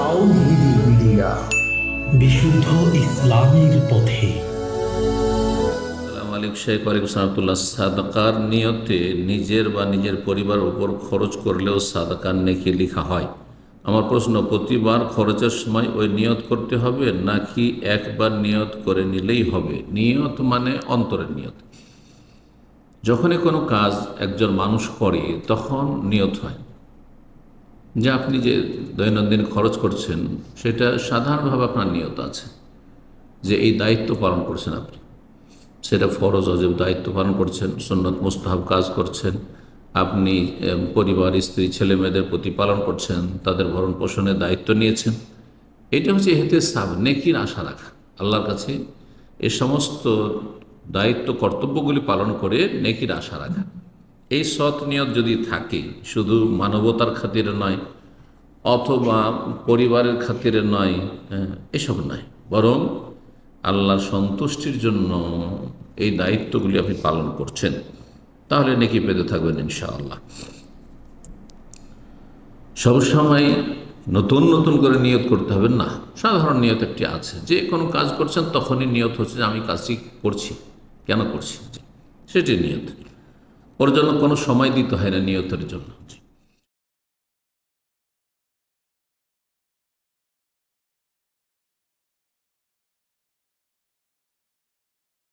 তাওহীদি media, বিশুদ্ধ ইসলামের পথে। আসসালামু আলাইকুম শেখ ওয়ালাইকুম সালামতুল্লাহ। সাদাকার নিয়তে নিজের বা নিজের পরিবার উপর খরচ করলেও সাদাকার নেকি লেখা হয়। আমার প্রশ্ন, প্রতিবার খরচের সময় ওই নিয়ত করতে হবে নাকি একবার নিয়ত করে নিলেই হবে? নিয়ত মানে অন্তরের নিয়ত। যখনই কোনো কাজ একজন মানুষ করে তখন নিয়ত হয় যে আপনি যে দৈনন্দিন খরচ করছেন সেটা সাধারণভাবে আপনার নিয়ত আছে যে এই দায়িত্ব পালন করছেন আপনি, সেটা ফরজ অজেব দায়িত্ব পালন করছেন, সুন্নত মুস্তাহাব কাজ করছেন, আপনি পরিবার স্ত্রী ছেলে মেয়েদের প্রতি পালন করছেন, তাদের ভরণ পোষণের দায়িত্ব নিয়েছেন। এটা হচ্ছে ইহতেসাব, নেকির আশা রাখা আল্লাহর কাছে। এই সমস্ত দায়িত্ব কর্তব্যগুলি পালন করে নেকির আশা রাখা। এই সৎ নিয়ত যদি থাকে, শুধু মানবতার খাতিরে নয় অথবা পরিবারের খাতিরে নয়, এসব নয়, বরং আল্লাহর সন্তুষ্টির জন্য এই দায়িত্বগুলি আপনি পালন করছেন, তাহলে নেকি পেতে থাকবেন ইনশাআল্লাহ। সবসময় নতুন নতুন করে নিয়ত করতে হবে না, সাধারণ নিয়ত একটি আছে। যে কোনো কাজ করছেন তখনই নিয়ত হচ্ছে যে আমি কাজটি করছি, কেন করছি, সেটি নিয়ত। ওর জন্য কোনো সময় দিতে হয় না নিয়তের জন্য।